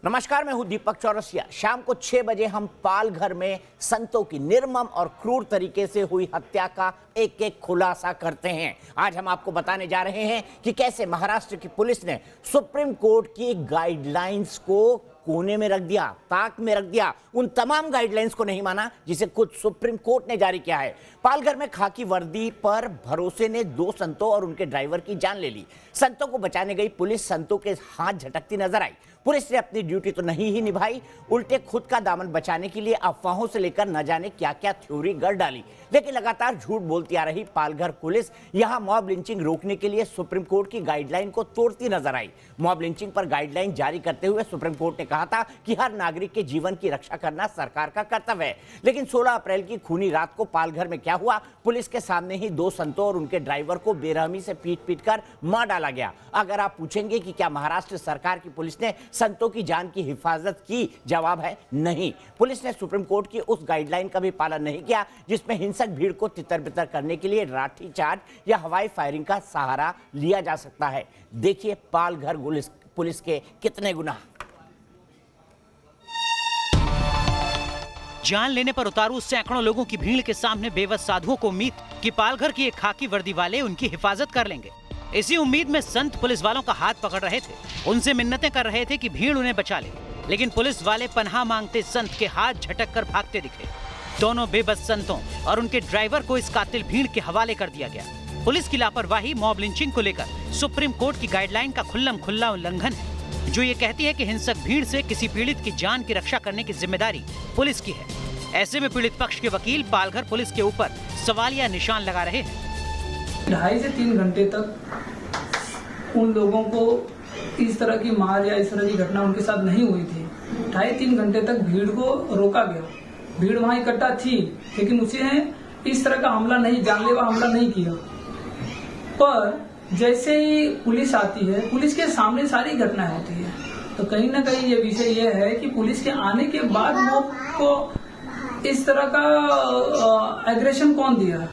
नमस्कार, मैं हूं दीपक चौरसिया। शाम को 6 बजे हम पालघर में संतों की निर्मम और क्रूर तरीके से हुई हत्या का एक एक खुलासा करते हैं। आज हम आपको बताने जा रहे हैं कि कैसे महाराष्ट्र की पुलिस ने सुप्रीम कोर्ट की गाइडलाइंस को कोने में रख दिया, ताक में रख दिया, उन तमाम गाइडलाइंस को नहीं माना जिसे खुद सुप्रीम कोर्ट ने जारी किया है। पालघर में खाकी वर्दी पर भरोसे ने 2 संतों और उनके ड्राइवर की जान ले ली। संतों को बचाने गई पुलिस संतों के हाथ झटकती नजर आई। पुलिस ने अपनी ड्यूटी तो नहीं ही निभाई, उल्टे खुद का दामन बचाने के लिए अफवाहों से लेकर न जाने क्या क्या थ्योरी गढ़ डाली। लेकिन लगातार झूठ बोलती आ रही पालघर पुलिस यहां मॉब लिंचिंग रोकने के लिए सुप्रीम कोर्ट की गाइडलाइन को तोड़ती नजर आई। मॉब लिंचिंग पर गाइडलाइन जारी करते हुए सुप्रीम कोर्ट ने कहा था कि हर नागरिक के जीवन की रक्षा करना सरकार का कर्तव्य है। लेकिन 16 अप्रैल की खूनी रात को पालघर में क्या हुआ? पुलिस के सामने ही 2 संतों और उनके ड्राइवर को बेरहमी से पीट कर मार डाला गया। अगर आप पूछेंगे कि क्या महाराष्ट्र सरकार की पुलिस ने संतों की जान की हिफाजत की, जवाब है नहीं। पुलिस ने सुप्रीम कोर्ट की उस गाइडलाइन का भी पालन नहीं किया जिसमें हिंसक भीड़ को तितर-बितर करने के लिए लाठी चार्ज या हवाई फायरिंग का सहारा लिया जा सकता है। देखिए पालघर पुलिस के कितने गुनाह। जान लेने पर उतारू सैकड़ों लोगों की भीड़ के सामने बेबस साधुओं को उम्मीद कि पालघर की एक खाकी वर्दी वाले उनकी हिफाजत कर लेंगे। इसी उम्मीद में संत पुलिस वालों का हाथ पकड़ रहे थे, उनसे मिन्नतें कर रहे थे कि भीड़ उन्हें बचा ले। लेकिन पुलिस वाले पनाह मांगते संत के हाथ झटक कर भागते दिखे। दोनों बेबस संतों और उनके ड्राइवर को इस कातिल भीड़ के हवाले कर दिया गया। पुलिस की लापरवाही मॉब लिंचिंग को लेकर सुप्रीम कोर्ट की गाइडलाइन का खुल्लम खुल्ला उल्लंघन है, जो ये कहती है कि हिंसक भीड़ से किसी पीड़ित की जान की रक्षा करने की जिम्मेदारी पुलिस की है। ऐसे में पीड़ित पक्ष के वकील पालघर पुलिस के ऊपर सवालिया निशान लगा रहे हैं। 2.5 से 3 घंटे तक उन लोगों को इस तरह की मार या इस तरह की घटना उनके साथ नहीं हुई थी। 2.5-3 घंटे तक भीड़ को रोका गया। भीड़ वहां इकट्ठा थी, लेकिन उसने इस तरह का हमला नहीं, जानलेवा हमला नहीं किया। पर जैसे ही पुलिस आती है, पुलिस के सामने सारी घटना होती है, तो कहीं ना कहीं ये विषय ये है कि पुलिस के आने के बाद मॉब को इस तरह का एग्रेशन कौन दिया।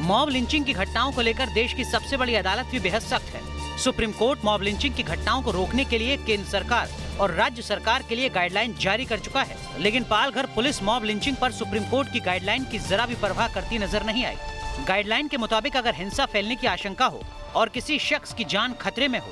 मॉब लिंचिंग की घटनाओं को लेकर देश की सबसे बड़ी अदालत भी बेहद सख्त है। सुप्रीम कोर्ट मॉब लिंचिंग की घटनाओं को रोकने के लिए केंद्र सरकार और राज्य सरकार के लिए गाइडलाइन जारी कर चुका है। लेकिन पालघर पुलिस मॉब लिंचिंग पर सुप्रीम कोर्ट की गाइडलाइन की जरा भी परवाह करती नजर नहीं आई। गाइडलाइन के मुताबिक अगर हिंसा फैलने की आशंका हो और किसी शख्स की जान खतरे में हो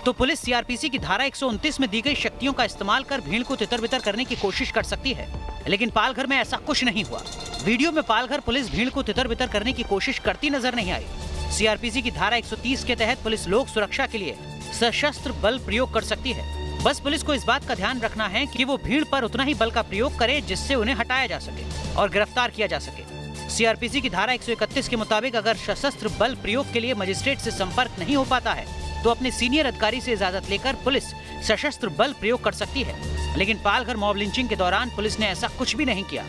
तो पुलिस सीआरपीसी की धारा 129 में दी गई शक्तियों का इस्तेमाल कर भीड़ को तितर-बितर करने की कोशिश कर सकती है। लेकिन पालघर में ऐसा कुछ नहीं हुआ। वीडियो में पालघर पुलिस भीड़ को तितर-बितर करने की कोशिश करती नजर नहीं आई। सीआरपीसी की धारा 130 के तहत पुलिस लोक सुरक्षा के लिए सशस्त्र बल प्रयोग कर सकती है। बस पुलिस को इस बात का ध्यान रखना है कि वो भीड़ पर उतना ही बल का प्रयोग करे जिससे उन्हें हटाया जा सके और गिरफ्तार किया जा सके। सीआरपीसी की धारा 131 के मुताबिक अगर सशस्त्र बल प्रयोग के लिए मजिस्ट्रेट से संपर्क नहीं हो पाता है तो अपने सीनियर अधिकारी से इजाजत लेकर पुलिस सशस्त्र बल प्रयोग कर सकती है। लेकिन पालघर मॉब लिंचिंग के दौरान पुलिस ने ऐसा कुछ भी नहीं किया।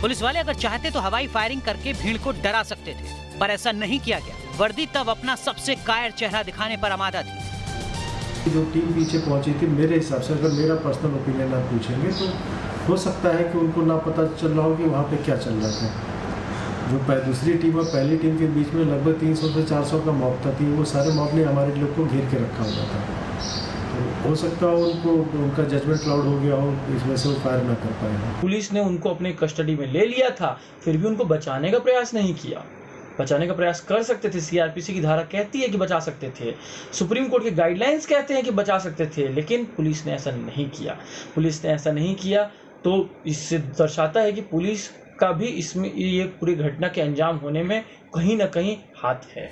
पुलिस वाले अगर चाहते तो हवाई फायरिंग करके भीड़ को डरा सकते थे, पर ऐसा नहीं किया गया। वर्दी तब अपना सबसे कायर चेहरा दिखाने पर आमादा थी। जो टीम पीछे पहुंची थी, मेरे हिसाब से अगर मेरा पर्सनल ओपिनियन आप पूछेंगे तो हो सकता है कि उनको ना पता चल रहा हो कि वहाँ पे क्या चल रहा था। जो दूसरी टीम और पहली टीम के बीच में लगभग 300 से 400 का मॉब था, वो सारे मॉब ने हमारे लोग को घेर के रखा हुआ था। तो हो सकता हो उनका जजमेंट क्लाउड हो गया हो, इस वजह से वो फायर ना कर पाए। पुलिस ने उनको अपने कस्टडी में ले लिया था, फिर भी उनको बचाने का प्रयास नहीं किया। बचाने का प्रयास कर सकते थे, सीआरपीसी की धारा कहती है कि बचा सकते थे, सुप्रीम कोर्ट के गाइडलाइंस कहते हैं कि बचा सकते थे, लेकिन पुलिस ने ऐसा नहीं किया। पुलिस ने ऐसा नहीं किया तो इससे दर्शाता है कि पुलिस का भी इसमें ये पूरी घटना के अंजाम होने में कहीं ना कहीं हाथ है।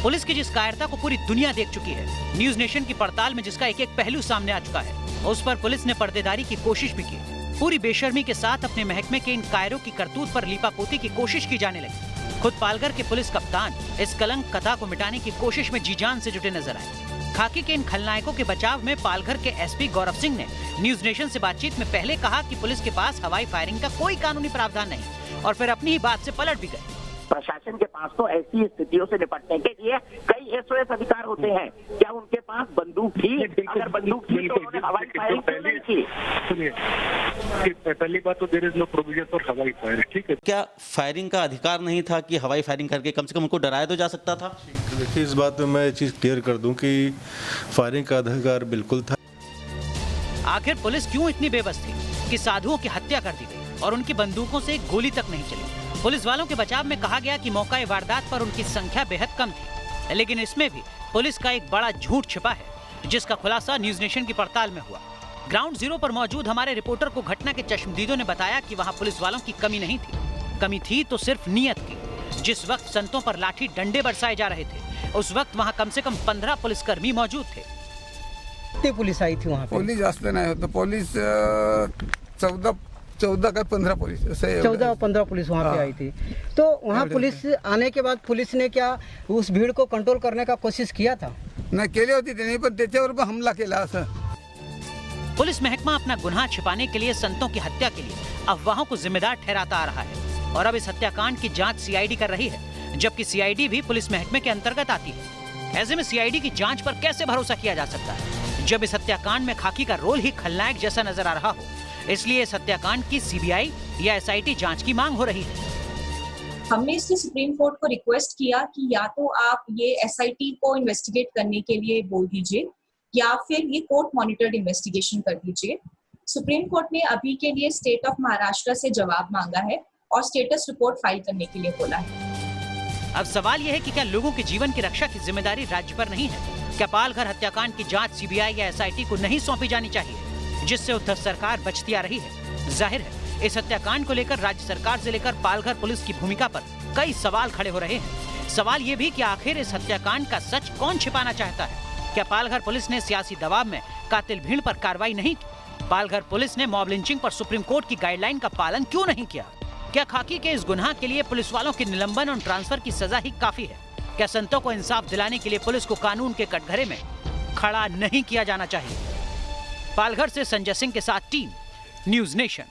पुलिस की जिस कायरता को पूरी दुनिया देख चुकी है, न्यूज नेशन की पड़ताल में जिसका एक एक पहलू सामने आ चुका है, उस पर पुलिस ने पर्देदारी की कोशिश भी की। पूरी बेशर्मी के साथ अपने महकमे के इन कायरों की करतूत पर लीपापोती की कोशिश की जाने लगी। खुद पालघर के पुलिस कप्तान इस कलंक कथा को मिटाने की कोशिश में जी जान से जुटे नजर आए। खाकी के इन खलनायकों के बचाव में पालघर के एसपी गौरव सिंह ने न्यूज नेशन से बातचीत में पहले कहा कि पुलिस के पास हवाई फायरिंग का कोई कानूनी प्रावधान नहीं, और फिर अपनी ही बात से पलट भी गए। प्रशासन के पास तो ऐसी स्थितियों से निपटने के लिए कई एसओएस अधिकार होते हैं। क्या उनके पास बंदूक थी? अगर बंदूक थी तो उन्होंने हवाई फायरिंग क्यों नहीं की? सुनिए, पहली बात तो there is no provision for हवाई फायरिंग, ठीक है। क्या फायरिंग का अधिकार नहीं था कि हवाई फायरिंग करके कम से कम उनको डराया तो जा सकता था? देखिए, इस बात में मैं चीज़ क्लियर कर दूं कि फायरिंग का अधिकार बिल्कुल था। आखिर पुलिस क्यों इतनी बेबस थी कि साधुओं की हत्या कर दी गई और उनकी बंदूकों से एक गोली तक नहीं चली। पुलिस वालों के बचाव में कहा गया कि मौका वारदात पर उनकी संख्या बेहद कम थी, लेकिन इसमें भी पुलिस का एक बड़ा झूठ छिपा है, जिसका खुलासा न्यूज नेशन की पड़ताल में हुआ। ग्राउंड जीरो पर मौजूद हमारे रिपोर्टर को घटना के चश्मदीदों ने बताया कि वहां पुलिस वालों की कमी नहीं थी। कमी थी तो सिर्फ नीयत की। जिस वक्त संतों पर लाठी डंडे बरसाए जा रहे थे, उस वक्त वहां कम से कम 15 पुलिसकर्मी मौजूद थे। कितनी पुलिस आई थी वहाँ पे? पुलिस जास्त नाही होतं, पुलिस 14 का 15 पुलिस असे 14-15 पुलिस वहाँ पे आई थी। तो वहाँ पुलिस आने के बाद पुलिस ने क्या उस भीड़ को कंट्रोल करने का कोशिश किया था? नाही केली होती त्यांनी, पण त्याच्यावर पण हमला केला असं। पुलिस महकमा अपना गुनाह छिपाने के लिए संतों की हत्या के लिए अफवाहों को जिम्मेदार ठहराता आ रहा है और अब इस हत्याकांड की जांच सीआईडी कर रही है, जबकि सीआईडी भी पुलिस महकमे के अंतर्गत आती है। ऐसे में सीआईडी की जांच पर कैसे भरोसा किया जा सकता है, जब इस हत्याकांड में खाकी का रोल ही खलनायक जैसा नजर आ रहा हो। इसलिए इस हत्याकांड की सीबीआई या एसआईटी जांच की मांग हो रही है। हमने इसलिए सुप्रीम कोर्ट को रिक्वेस्ट किया कि या तो आप ये एसआईटी को इन्वेस्टिगेट करने के लिए बोल दीजिए या फिर ये कोर्ट मॉनिटर्ड इन्वेस्टिगेशन कर दीजिए। सुप्रीम कोर्ट ने अभी के लिए स्टेट ऑफ महाराष्ट्र से जवाब मांगा है और स्टेटस रिपोर्ट फाइल करने के लिए बोला है। अब सवाल यह है कि क्या लोगों के जीवन की रक्षा की जिम्मेदारी राज्य पर नहीं है? क्या पालघर हत्याकांड की जांच सीबीआई या एसआईटी को नहीं सौंपी जानी चाहिए, जिससे उद्धव सरकार बचती आ रही है? जाहिर है इस हत्याकांड को लेकर राज्य सरकार से लेकर पालघर पुलिस की भूमिका पर कई सवाल खड़े हो रहे हैं। सवाल ये भी कि आखिर इस हत्याकांड का सच कौन छिपाना चाहता है? क्या पालघर पुलिस ने सियासी दबाव में कातिल भीड़ पर कार्रवाई नहीं की? पालघर पुलिस ने मॉब लिंचिंग पर सुप्रीम कोर्ट की गाइडलाइन का पालन क्यों नहीं किया? क्या खाकी के इस गुनाह के लिए पुलिस वालों के निलंबन और ट्रांसफर की सजा ही काफी है? क्या संतों को इंसाफ दिलाने के लिए पुलिस को कानून के कटघरे में खड़ा नहीं किया जाना चाहिए? पालघर से संजय सिंह के साथ टीम न्यूज नेशन।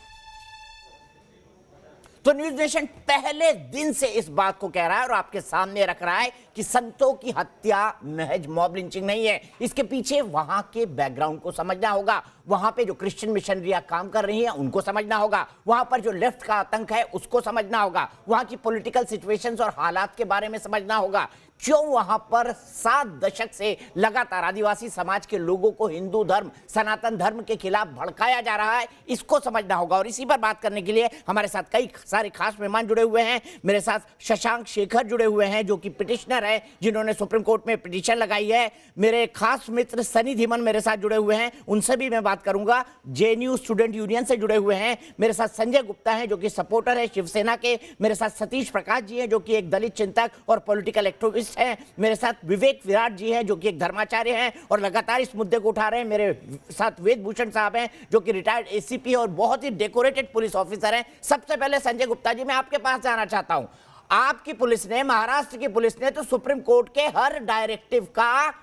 तो न्यूज नेशन पहले दिन से इस बात को कह रहा है और आपके सामने रख रहा है कि संतों की हत्या महज मॉब लिंचिंग नहीं है। इसके पीछे वहां के बैकग्राउंड को समझना होगा, वहां पे जो क्रिश्चियन मिशनरियां काम कर रही हैं उनको समझना होगा, वहां पर जो लेफ्ट का आतंक है उसको समझना होगा, वहां की पॉलिटिकल सिचुएशंस और हालात के बारे में समझना होगा। क्यों वहां पर 7 दशक से लगातार आदिवासी समाज के लोगों को हिंदू धर्म, सनातन धर्म के खिलाफ भड़काया जा रहा है, इसको समझना होगा। और इसी पर बात करने के लिए हमारे साथ कई सारे खास मेहमान जुड़े हुए हैं। मेरे साथ शशांक शेखर जुड़े हुए हैं, जो कि पिटिशनर है, जिन्होंने सुप्रीम कोर्ट में पिटीशन लगाई है। मेरे खास मित्र सनी धीमन मेरे साथ जुड़े हुए हैं, उनसे भी मैं बात करूंगा। जेएनयू स्टूडेंट यूनियन से जुड़े हुए हैं। मेरे साथ संजय गुप्ता हैं, जो कि सपोर्टर है शिवसेना के। मेरे साथ सतीश प्रकाश जी हैं, जो कि एक दलित चिंतक और पॉलिटिकल एक्टिविस्ट हैं। मेरे साथ विवेक विराट जी हैं, जो कि एक धर्माचार्य हैं और लगातार इस मुद्दे को उठा रहे हैं। मेरे साथ वेद भूषण साहब हैं, जो कि रिटायर्ड एसीपी और बहुत ही डेकोरेटेड पुलिस ऑफिसर हैं। सबसे पहले संजय गुप्ता जी, मैं आपके पास जाना चाहता हूं। आपकी पुलिस ने, महाराष्ट्र की पुलिस ने तो सुप्रीम कोर्ट के हर डायरेक्टिव का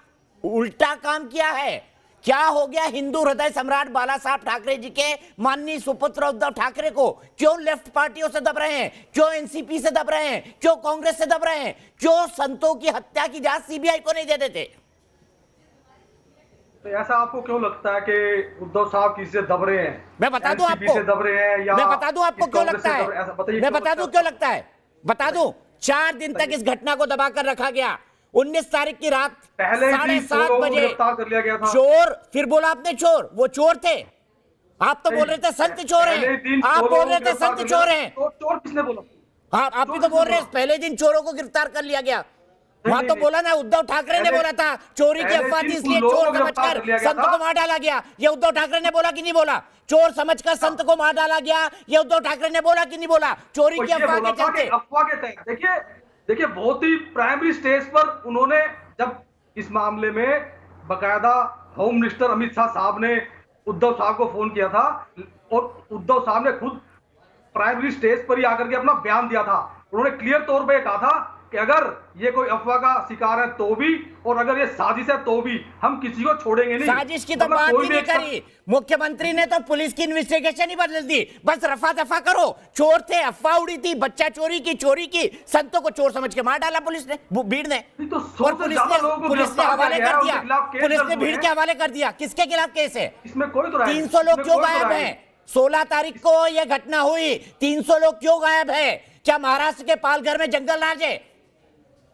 उल्टा काम किया है। क्या हो गया हिंदू हृदय सम्राट बाला साहब ठाकरे जी के माननीय सुपुत्र उद्धव ठाकरे को? क्यों लेफ्ट पार्टियों से दब रहे हैं? क्यों एनसीपी से दब रहे हैं? क्यों कांग्रेस से दब रहे हैं? क्यों संतों की हत्या की जांच सीबीआई को नहीं दे देते? तो ऐसा आपको क्यों लगता है कि उद्धव साहब किसी से दब रहे हैं? मैं बता दूं आपको, से दब रहे हैं या मैं बता दूं आपको क्यों लगता है, मैं बता दूं क्यों लगता है, बता दूं। 4 दिन तक इस घटना को दबाकर रखा गया। 19 तारीख की रात पहले 7:30 बजे गिरफ्तार कर लिया गया था। चोर, फिर बोला आपने चोर, वो चोर थे। आप तो बोल रहे थे संत चोर हैं, आप बोल रहे थे संत चोर हैं। चोर किसने बोला? हाँ, आप भी तो बोल रहे हैं पहले दिन चोरों को गिरफ्तार कर लिया गया। वहां तो बोला ना, उद्धव ठाकरे ने बोला था चोरी की अफवाह थी इसलिए चोर समझकर संत को मार डाला गया। ये उद्धव ठाकरे ने बोला कि नहीं बोला? चोर समझकर संत को मार डाला गया, ये उद्धव ठाकरे ने बोला कि नहीं बोला? चोरी की अफवाह के चलते, अफवाह के तहत देखिए बहुत ही प्राइमरी स्टेज पर उन्होंने, जब इस मामले में बकायदा होम मिनिस्टर अमित शाह साहब ने उद्धव साहब को फोन किया था और उद्धव साहब ने खुद प्राइमरी स्टेज पर ही आकर के अपना बयान दिया था। उन्होंने क्लियर तौर पे कहा था कि अगर ये कोई अफवाह का शिकार है तो भी, और अगर ये साजिश है तो भी, हम किसी को छोड़ेंगे नहीं। साजिश की तो बात ही नहीं करी। मुख्यमंत्री ने तो पुलिस की इन्वेस्टिगेशन ही बदल दी। बस रफा दफा करो, चोर थे, अफवाह उड़ी थी, बच्चा चोरी की, संतों को चोर समझ के मार डाला पुलिस ने, भीड़ ने। और पुलिस ने हवाले कर दिया, पुलिस ने भीड़ के हवाले कर दिया। किसके खिलाफ केस है? इसमें कोई तो 300 लोग क्यों गायब हैं? 16 तारीख को यह घटना हुई, 300 लोग क्यों गायब है? क्या महाराष्ट्र के पालघर में जंगल राज है?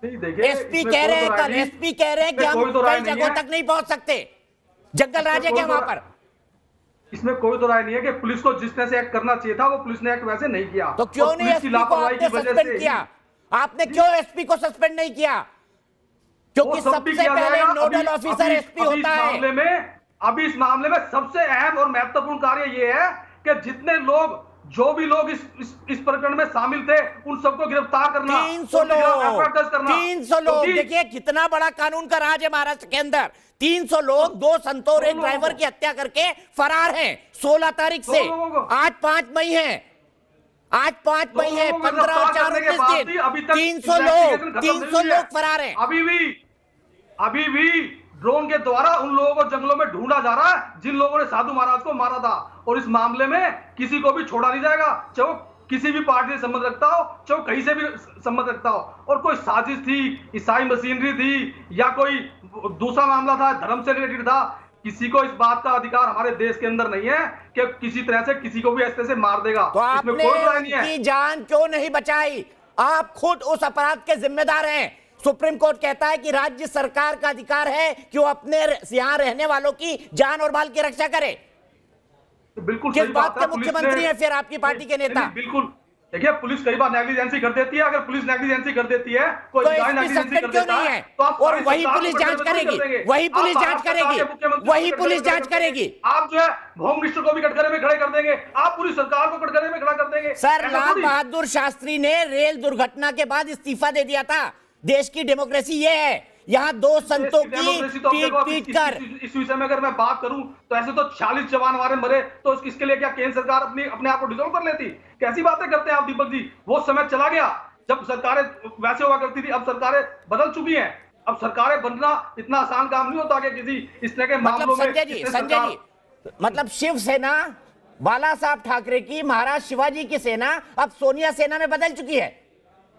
एसपी कह रहे हैं, कल एसपी कह रहे हैं कि हम कई जगहों तक नहीं पहुंच सकते। जंगल राज है क्या वहां पर? इसमें कोई तो राय नहीं है कि पुलिस को जिस तरह से एक्ट करना चाहिए था वो पुलिस ने एक्ट वैसे नहीं किया। तो क्यों और नहीं पुलिस की एसपी को लापरवाही आपने की वजह सस्पेंड से किया? आपने क्यों एसपी को सस्पेंड नहीं किया? क्योंकि वो सब भी सबसे किया पहले जाएगा। नोडल ऑफिसर एसपी होता है। अभी इस मामले में सबसे अहम और महत्वपूर्ण कार्य ये है कि जितने लोग, जो भी लोग इस प्रकरण में शामिल थे, उन सबको गिरफ्तार करना, 300 लोग, 300 लोग। क्योंकि देखिए कितना बड़ा कानून का राज है महाराष्ट्र के अंदर। 300 लोग, 2 संतों और एक ड्राइवर की हत्या करके फरार हैं 16 तारीख से। आज 5 मई है, आज 5 मई है, 15 और 4 19 दिन, 300 लोग फरार हैं। अभी भी ड्रोन के द्वारा उन लोगों को जंगलों में ढूंढा जा रहा है जिन लोगों ने साधु महाराज को मारा था। और इस मामले में किसी को भी छोड़ा नहीं जाएगा, चाहे वो किसी भी पार्टी से संबंध रखता हो, चाहे कहीं से भी संबंध रखता हो। और कोई साजिश थी, ईसाई मशीनरी थी, या कोई दूसरा मामला था, धर्म से रिलेटेड था, किसी को इस बात का अधिकार हमारे देश के अंदर नहीं है कि किसी तरह से किसी को भी ऐसे तरह से मार देगा। तो आपने उनकी जान क्यों नहीं बचाई? आप खुद उस अपराध के जिम्मेदार हैं। सुप्रीम कोर्ट कहता है कि राज्य सरकार का अधिकार है कि वो अपने यहाँ रहने वालों की जान और माल की रक्षा करे। बिल्कुल किस बात के मुख्यमंत्री हैं फिर आपकी पार्टी के नेता? बिल्कुल, देखिए पुलिस कई बार नेग्लिजेंसी कर देती है। अगर पुलिस नेग्लिजेंसी कर देती है, कोई नेग्लिजेंसी कर देता है, तो आप और वही पुलिस जांच करेगी, वही पुलिस जांच करेगी, वही पुलिस जांच करेगी। आप जो है होम मिनिस्टर को भी कटघरे में खड़े कर देंगे, आप पूरी सरकार को कटघरे में खड़ा कर देंगे। सर, लाल बहादुर शास्त्री ने रेल दुर्घटना के बाद इस्तीफा दे दिया था। देश की डेमोक्रेसी ये है, यहाँ 2 संतों की पीट कर। इस विषय में अगर मैं बात करूं तो ऐसे तो 40 जवान हमारे मरे, तो इसके लिए क्या केंद्र सरकार अपने आप को डिसॉल्व कर लेती? कैसी बातें करते हैं आप दीपक जी? वो समय चला गया जब सरकारें वैसे हुआ करती थी, अब सरकारें बदल चुकी हैं। अब सरकारें बनना इतना आसान काम नहीं होता कि किसी इस तरह के मामलों में। संजय जी, मतलब शिवसेना बाला साहब ठाकरे की, महाराज शिवाजी की सेना अब सोनिया सेना में बदल चुकी है।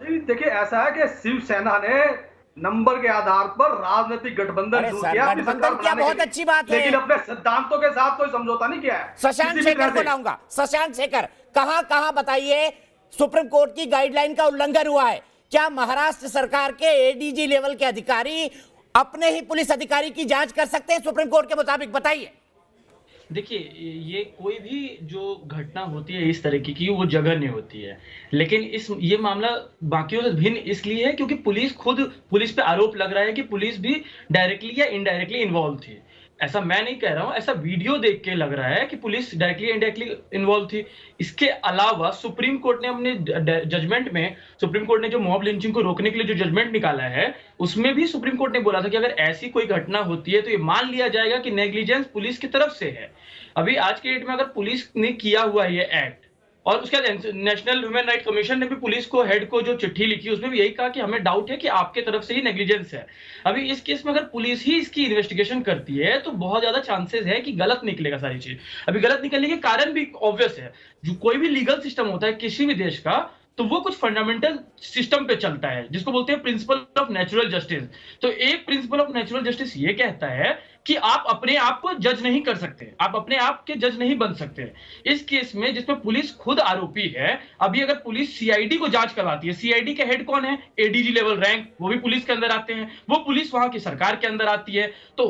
देखिए ऐसा है कि शिवसेना ने नंबर के आधार पर राजनीतिक गठबंधन शुरू किया, गठबंधन क्या बहुत अच्छी बात है, लेकिन अपने सिद्धांतों के साथ कोई समझौता नहीं किया है। शशांक शेखर को लाऊंगा। शशांक शेखर, कहां बताइए सुप्रीम कोर्ट की गाइडलाइन का उल्लंघन हुआ है? क्या महाराष्ट्र सरकार के एडीजी लेवल के अधिकारी अपने ही पुलिस अधिकारी की जांच कर सकते हैं सुप्रीम कोर्ट के मुताबिक? बताइए। देखिए, ये कोई भी जो घटना होती है इस तरह की वो जघन्य होती है, लेकिन ये मामला बाकियों से भिन्न इसलिए है क्योंकि पुलिस पे आरोप लग रहा है कि पुलिस भी डायरेक्टली या इनडायरेक्टली इन्वॉल्व थी। ऐसा मैं नहीं कह रहा हूं, ऐसा वीडियो देख के लग रहा है कि पुलिस डायरेक्टली इनडायरेक्टली इन्वॉल्व थी। इसके अलावा सुप्रीम कोर्ट ने अपने जजमेंट में, सुप्रीम कोर्ट ने जो मॉब लिंचिंग को रोकने के लिए जो जजमेंट निकाला है, उसमें भी सुप्रीम कोर्ट ने बोला था कि अगर ऐसी कोई घटना होती है तो ये मान लिया जाएगा कि नेग्लिजेंस पुलिस की तरफ से है। अभी आज के डेट में अगर पुलिस ने किया हुआ ये एक्ट, और उसके बाद नेशनल ह्यूमन राइट कमीशन ने भी पुलिस को हेड को जो चिट्ठी लिखी उसमें भी यही कहा कि हमें डाउट है कि आपके तरफ से ही नेग्लिजेंस है। अभी इस केस में अगर पुलिस ही इसकी इन्वेस्टिगेशन करती है तो बहुत ज्यादा चांसेस है कि गलत निकलेगा सारी चीज। अभी गलत निकलने के कारण भी ऑब्वियस है, जो कोई भी लीगल सिस्टम होता है किसी भी देश का, तो वो कुछ फंडामेंटल सिस्टम पे चलता है जिसको बोलते हैं प्रिंसिपल ऑफ नेचुरल जस्टिस। तो एक प्रिंसिपल ऑफ नेचुरल जस्टिस ये कहता है कि आप अपने आप को जज नहीं कर सकते, आप अपने आप के जज नहीं बन सकते। इस केस में जिसमें पुलिस खुद आरोपी है, अभी अगर पुलिस सीआईडी को जांच करवाती है, सीआईडी के हेड कौन है? एडीजी लेवल रैंक, वो भी पुलिस के अंदर आते हैं, वो पुलिस वहां की सरकार के अंदर आती है। तो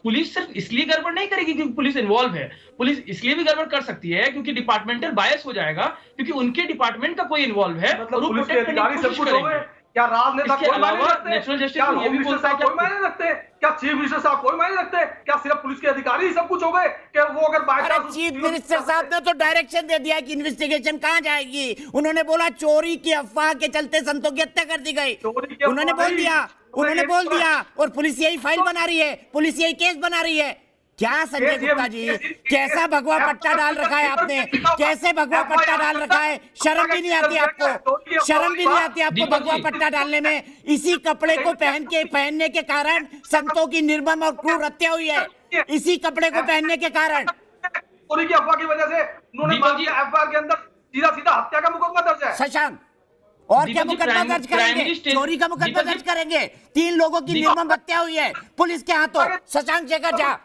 पुलिस सिर्फ इसलिए गड़बड़ नहीं करेगी क्योंकि पुलिस इन्वॉल्व है, पुलिस इसलिए भी गड़बड़ कर सकती है क्योंकि डिपार्टमेंटल बायस हो जाएगा, क्योंकि उनके डिपार्टमेंट का कोई इन्वॉल्व है। मतलब पुलिस के अधिकारी सब कुछ हो गए, क्या राजनेता कोई मायने रखते हैं? नेशनल जस्टिस क्या होम मिनिस्टर साहब कोई मायने रखते हैं? क्या चीफ मिनिस्टर साहब कोई मायने रखते हैं? क्या सिर्फ पुलिस के अधिकारी ही सब कुछ हो गए? क्या वो अगर बाय चांस चीफ मिनिस्टर साहब ने तो डायरेक्शन दे दिया कि इन्वेस्टिगेशन कहां जाएगी। उन्होंने बोला चोरी की अफवाह के चलते संतों की हत्या कर दी गई, उन्होंने बोल दिया और पुलिस यही फाइल बना रही है, पुलिस यही केस बना रही है। क्या संजय गुप्ता जी, कैसा भगवा पट्टा डाल रखा है आपने? कैसे भगवा पट्टा डाल रखा है? शर्म भी नहीं आती आपको? शर्म भी नहीं आती आपको भगवा पट्टा डालने में? इसी कपड़े को पहनने के कारण संतों की निर्मम और क्रूर हत्या हुई है, इसी कपड़े को पहनने के कारण। चोरी की अफवाह की वजह से उन्होंने एफआईआर के अंदर सीधा हत्या का मुकदमा दर्ज है। शशांक, और क्या मुकदमा दर्ज करेंगे? चोरी का मुकदमा दर्ज करेंगे। 3 लोगों की निर्मम हत्या हुई है पुलिस के हाथों। शशांक शेखर झा,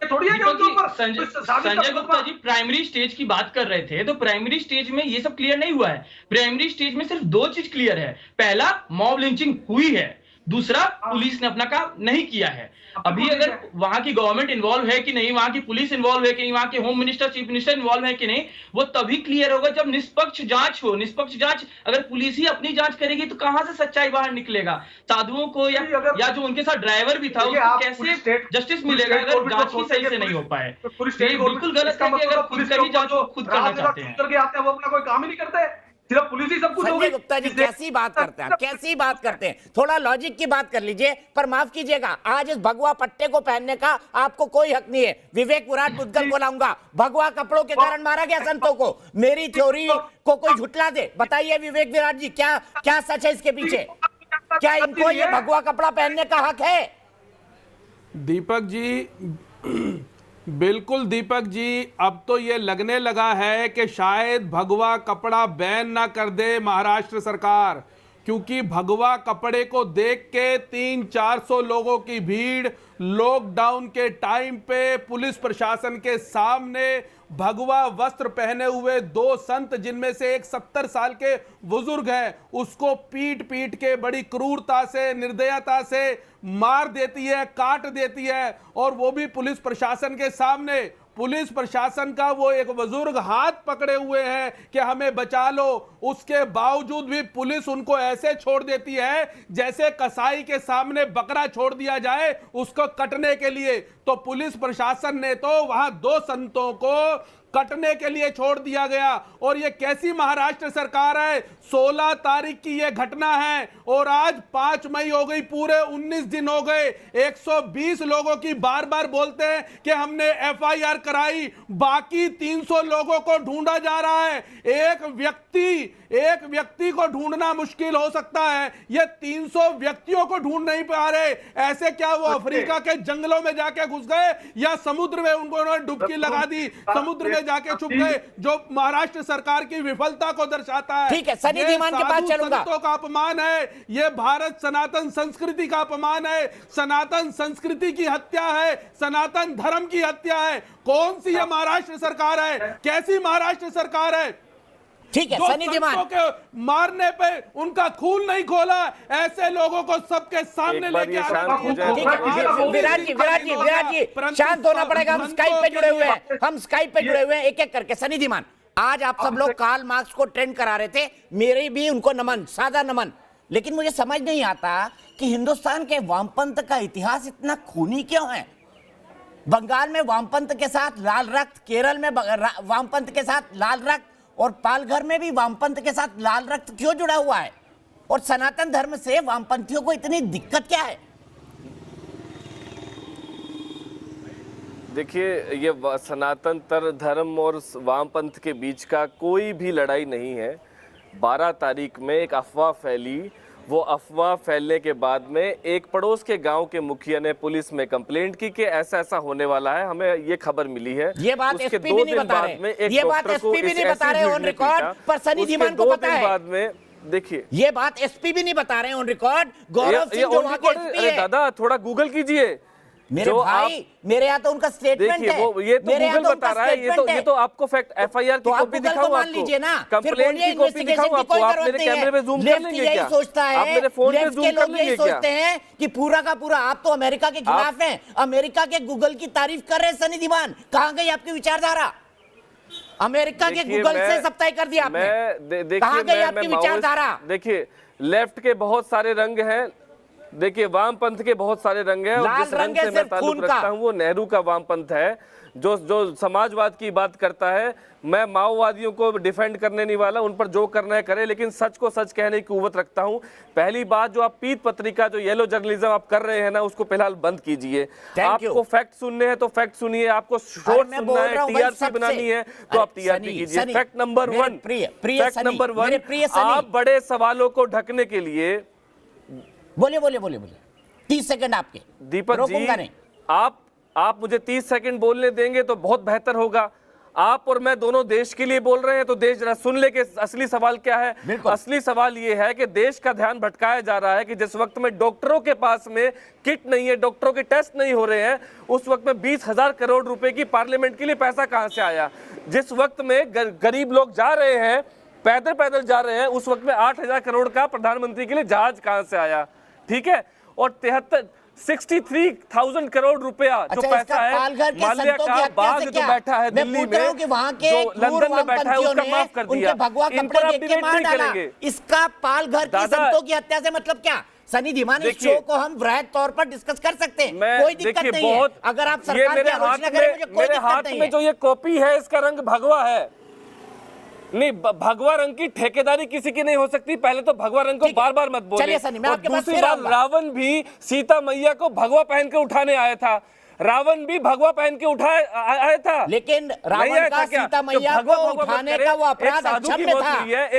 संजय गुप्ता जी प्राइमरी स्टेज की बात कर रहे थे, तो प्राइमरी स्टेज में ये सब क्लियर नहीं हुआ है। प्राइमरी स्टेज में सिर्फ 2 चीज क्लियर है। पहला, मॉब लिंचिंग हुई है, दूसरा, पुलिस ने अपना काम नहीं किया है। अभी अगर वहां की गवर्नमेंट इन्वॉल्व है कि नहीं, वहां की पुलिस इन्वॉल्व है कि नहीं, वहां के home minister, chief minister involve है कि नहीं, वो तभी क्लियर होगा जब निष्पक्ष जांच हो। निष्पक्ष जांच अगर पुलिस ही अपनी जांच करेगी तो कहां से सच्चाई बाहर निकलेगा? साधुओं को या जो उनके साथ ड्राइवर भी था उसको कैसे जस्टिस मिलेगा अगर जांच ही सही से नहीं हो पाए? ये बिल्कुल गलत है कि अगर खुद का ही जांच खुद करना चाहते हैं। वो अपना कोई काम ही नहीं करते, सिर्फ पुलिस ही सब कुछ संजय गुप्ता जी कैसी बात करते हैं, कैसी बात करते हैं? थोड़ा लॉजिक की बात कर लीजिए। पर माफ कीजिएगा, आज इस भगवा पट्टे को पहनने का आपको कोई हक नहीं है। विवेक विराट बुद्धल को लाऊंगा, भगवा कपड़ों के कारण मारा गया संतों को। मेरी थ्योरी को कोई झुटला दे, बताइए विवेक विराट जी, क्या क्या सच है इसके पीछे? क्या इनको ये भगवा कपड़ा पहनने का हक है? दीपक जी, बिल्कुल दीपक जी, अब तो ये लगने लगा है कि शायद भगवा कपड़ा बैन ना कर दे महाराष्ट्र सरकार, क्योंकि भगवा कपड़े को देख के 300-400 लोगों की भीड़ लॉकडाउन के टाइम पे पुलिस प्रशासन के सामने भगवा वस्त्र पहने हुए 2 संत, जिनमें से एक 70 साल के बुजुर्ग हैं, उसको पीट पीट के बड़ी क्रूरता से, निर्दयता से मार देती है, काट देती है, और वो भी पुलिस प्रशासन के सामने। पुलिस प्रशासन का वो एक बुजुर्ग हाथ पकड़े हुए हैं कि हमें बचा लो, उसके बावजूद भी पुलिस उनको ऐसे छोड़ देती है जैसे कसाई के सामने बकरा छोड़ दिया जाए उसको कटने के लिए। तो पुलिस प्रशासन ने तो वहां 2 संतों को कटने के लिए छोड़ दिया गया। और ये कैसी महाराष्ट्र सरकार है? 16 तारीख की ये घटना है और आज 5 मई हो गई, पूरे 19 दिन हो गए। 120 लोगों की बार बार बोलते हैं कि हमने एफआईआर कराई, बाकी 300 लोगों को ढूंढा जा रहा है। एक व्यक्ति को ढूंढना मुश्किल हो सकता है, ये 300 व्यक्तियों को ढूंढ नहीं पा रहे। ऐसे क्या वो अफ्रीका के जंगलों में जाके घुस गए या समुद्र में उन्होंने डुबकी लगा दी, समुद्र में जाके छुप गए, जो महाराष्ट्र सरकार की विफलता को दर्शाता है। ठीक है, सनी धीमान के पास चलूंगा। संतों का अपमान है, ये भारत सनातन संस्कृति का अपमान है, सनातन संस्कृति की हत्या है, सनातन धर्म की हत्या है। कौन सी ये महाराष्ट्र सरकार है? कैसी महाराष्ट्र सरकार है? ठीक है, सनी धीमान के मारने पे उनका खून नहीं खोला, ऐसे लोगों को सबके सामने लेके विराट जी शांत होना पड़ेगा। हम स्काइप पे जुड़े हुए हैं, एक एक करके। सनी धीमान, आज आप सब लोग कार्ल मार्क्स को ट्रेंड करा रहे थे, मेरे भी उनको नमन, सादा नमन। लेकिन मुझे समझ नहीं आता कि हिंदुस्तान के वामपंथ का इतिहास इतना खूनी क्यों है? बंगाल में वामपंथ के साथ लाल रक्त, केरल में वामपंथ के साथ लाल रक्त, और पालघर में भी वामपंथ के साथ लाल रक्त क्यों जुड़ा हुआ है? और सनातन धर्म से वामपंथियों को इतनी दिक्कत क्या है? देखिए, ये सनातन धर्म और वामपंथ के बीच का कोई भी लड़ाई नहीं है। 12 तारीख में एक अफवाह फैली, वो अफवाह फैलने के बाद में एक पड़ोस के गांव के मुखिया ने पुलिस में कंप्लेंट की कि ऐसा ऐसा होने वाला है, हमें ये खबर मिली है। ये बात एसपी भी नहीं बता रहे, ये बात एसपी भी नहीं बता रहे ऑन रिकॉर्ड, पर सनी धीमान को पता है। बाद में देखिए, ये बात एसपी भी नहीं बता रहे ऑन रिकॉर्ड। गौरव सिंह जो वहां के एसपी है, दादा थोड़ा गूगल कीजिए मेरे भाई, मेरे यहाँ तो उनका स्टेटमेंट है। वो ये तो गूगल बता रहा है, ये तो आपको फैक्ट एफआईआर की कॉपी दिखाऊं मान लीजिए ना, कंप्लेंट की कॉपी दिखाऊं आपको। आप मेरे कैमरे में जूम कर लेंगे क्या? सोचता है, आप मेरे फोन में जूम कर लेंगे क्या? सोचते हैं कि पूरा का पूरा आप तो अमेरिका के खिलाफ हैं, अमेरिका के गूगल की तारीफ कर रहे हैं। सनी धीमान, कहाँ गई आपकी विचारधारा? अमेरिका के गूगल से सब तय कर दिया आपने, कहाँ गई आपकी विचारधारा? देखिए, लेफ्ट के बहुत सारे रंग हैं, देखिए वामपंथ के बहुत सारे रंग हैं, और जिस रंग से मैं ताल्लुक रखता हूं वो नेहरू का वामपंथ है, जो समाजवाद की बात करता है। मैं माओवादियों को डिफेंड करने नहीं वाला, उन पर जो करना है करे, लेकिन सच को सच कहने की कुव्वत रखता हूं। पहली बात, जो आप पीत पत्रिका, जो येलो जर्नलिज्म आप कर रहे हैं ना, उसको फिलहाल बंद कीजिए। आपको फैक्ट सुनने हैं तो फैक्ट सुनिए, आपको शोर सुनना है, टीआरपी बनानी है तो आप टीआरपी कीजिए। फैक्ट नंबर 1, आप बड़े सवालों को ढकने के लिए बोलिए 30 सेकंड आपके। दीपक जी, आप मुझे 30 सेकंड बोलने देंगे तो बहुत बेहतर होगा। आप और मैं दोनों देश के लिए बोल रहे हैं, तो देश जरा सुन ले कि असली सवाल क्या है। असली सवाल ये है कि देश का ध्यान भटकाया जा रहा है कि जिस वक्त में डॉक्टरों के पास में किट नहीं है, डॉक्टरों के टेस्ट नहीं हो रहे हैं, उस वक्त में 20,000 करोड़ रुपए की पार्लियामेंट के लिए पैसा कहां से आया? जिस वक्त में गरीब लोग जा रहे हैं, पैदल जा रहे हैं, उस वक्त में 8,000 करोड़ का प्रधानमंत्री के लिए जहाज कहां से आया? ठीक है, और 63,000 करोड़ रुपया जो पैसा है माल्या का बाग जो बैठा है दिल्ली में, जो लंदन में बैठा है, उसका माफ कर दिया। इन पर आप डिबेट नहीं करेंगे। इसका पालघर के संतों की हत्या से मतलब क्या? सनी धीमान, इस शो को हम वृहद तौर पर डिस्कस कर सकते हैं, कोई दिक्कत नहीं है। अगर आप सरकार की आलोचना करें, मुझे कोई दिक्कत नहीं है। में जो ये कॉपी है इसका रंग भगवा है, नहीं भगवा रंग की ठेकेदारी किसी की नहीं हो सकती। पहले तो भगवा रंग को बार बार मत बोलिए। और दूसरी बात, रावण भी सीता मैया को भगवा पहन के उठाने आया था, रावण भी भगवा पहन के आया था, लेकिन रावण का सीता मैया को उठाने का वो अपराध अक्षम्य था।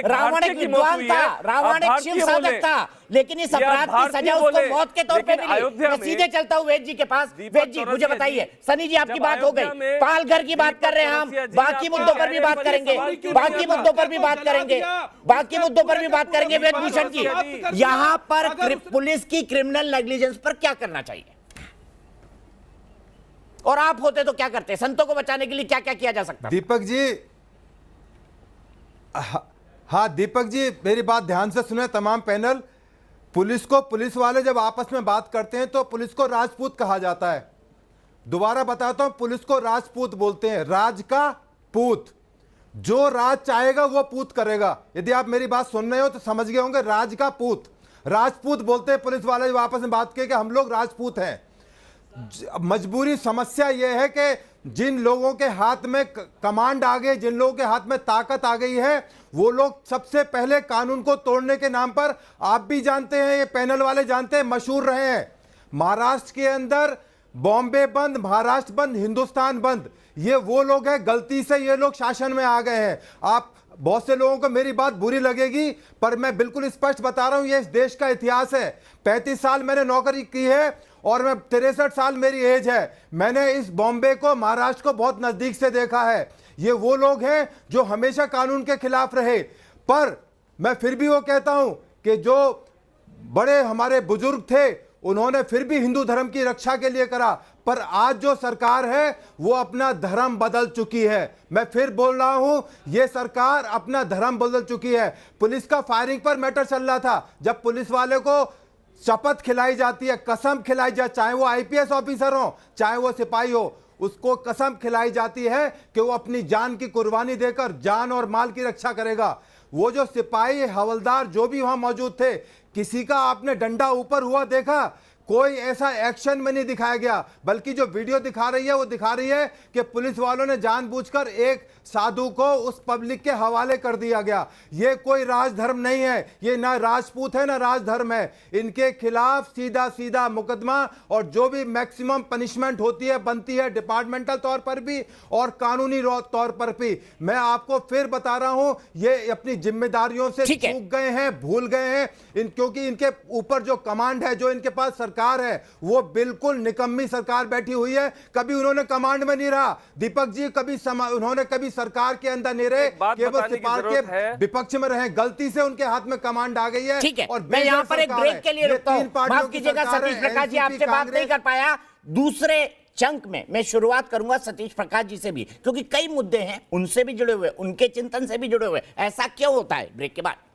रावण एक विद्वान था, रावण एक शिव साधक था, लेकिन इस अपराध की सजा उसको मौत के तौर पे मिली। मैं सीधे चलता हूँ वेद जी के पास। वेद जी मुझे बताइए, सनी जी आपकी बात हो गई, पालघर की बात कर रहे हैं हम, बाकी मुद्दों पर भी बात करेंगे, बाकी मुद्दों पर भी बात करेंगे, बाकी मुद्दों पर भी बात करेंगे। वेद भूषण जी, यहाँ पर पुलिस की क्रिमिनल नेग्लिजेंस पर क्या करना चाहिए, और आप होते तो क्या करते? संतों को बचाने के लिए क्या क्या किया जा सकता? दीपक जी, हाँ दीपक जी, मेरी बात ध्यान से सुने तमाम पैनल। पुलिस को, पुलिस वाले जब आपस में बात करते हैं तो पुलिस को राजपूत कहा जाता है। दोबारा बताता हूं, पुलिस को राजपूत बोलते हैं, राज का पूत। जो राज चाहेगा वो पूत करेगा। यदि आप मेरी बात सुन रहे हो तो समझ गए होंगे, राज का पूत, राजपूत बोलते हैं पुलिस वाले जब आपस में बात किए कि हम लोग राजपूत हैं। मजबूरी समस्या यह है कि जिन लोगों के हाथ में कमांड आ गई, जिन लोगों के हाथ में ताकत आ गई है, वो लोग सबसे पहले कानून को तोड़ने के नाम पर, आप भी जानते हैं, ये पैनल वाले जानते हैं, मशहूर रहे हैं। महाराष्ट्र के अंदर बॉम्बे बंद, महाराष्ट्र बंद, हिंदुस्तान बंद, ये वो लोग हैं, गलती से ये लोग शासन में आ गए हैं। आप बहुत से लोगों को मेरी बात बुरी लगेगी, पर मैं बिल्कुल स्पष्ट बता रहा हूं, ये इस देश का इतिहास है। 35 साल मैंने नौकरी की है और मैं 63 साल मेरी एज है। मैंने इस बॉम्बे को, महाराष्ट्र को बहुत नजदीक से देखा है। ये वो लोग हैं जो हमेशा कानून के खिलाफ रहे। पर मैं फिर भी वो कहता हूं कि जो बड़े हमारे बुजुर्ग थे, उन्होंने फिर भी हिंदू धर्म की रक्षा के लिए करा। पर आज जो सरकार है वो अपना धर्म बदल चुकी है। मैं फिर बोल रहा हूं, ये सरकार अपना धर्म बदल चुकी है। पुलिस का फायरिंग पर मैटर चल रहा था, जब पुलिस वाले को शपथ खिलाई जाती है, कसम खिलाई जाती, चाहे वो आईपीएस ऑफिसर हो, चाहे वो सिपाही हो, उसको कसम खिलाई जाती है कि वो अपनी जान की कुर्बानी देकर जान और माल की रक्षा करेगा। वो जो सिपाही, हवलदार जो भी वहां मौजूद थे, किसी का आपने डंडा ऊपर हुआ देखा? कोई ऐसा एक्शन में नहीं दिखाया गया, बल्कि जो वीडियो दिखा रही है वो दिखा रही है कि पुलिस वालों ने जानबूझकर एक साधु को उस पब्लिक के हवाले कर दिया गया। ये कोई राजधर्म नहीं है, ये ना राजपूत है ना राजधर्म है। इनके खिलाफ सीधा सीधा मुकदमा और जो भी मैक्सिमम पनिशमेंट होती है, बनती है, डिपार्टमेंटल तौर पर भी और कानूनी तौर पर भी। मैं आपको फिर बता रहा हूं, ये अपनी जिम्मेदारियों से चूक गए हैं, भूल गए हैं। क्योंकि इनके ऊपर जो कमांड है, जो इनके पास सरकार है, वो बिल्कुल निकम्मी सरकार बैठी हुई है। कभी उन्होंने कमांड में नहीं रहा दीपक जी, उन्होंने कभी सरकार के अंदर नहीं रहे, केवल सिपाही के विपक्ष में रहे। गलती से उनके हाथ में कमांड आ गई है। ठीक है, और मैं यहाँ पर एक ब्रेक के लिए रुकता हूँ। माफ कीजिएगा सतीश प्रकाश जी, आपसे बात नहीं कर पाया। दूसरे चंक में मैं शुरुआत करूंगा सतीश प्रकाश जी से भी, क्योंकि कई मुद्दे हैं, उनसे भी जुड़े हुए, उनके चिंतन से भी जुड़े हुए। ऐसा क्यों होता है? ब्रेक के बाद।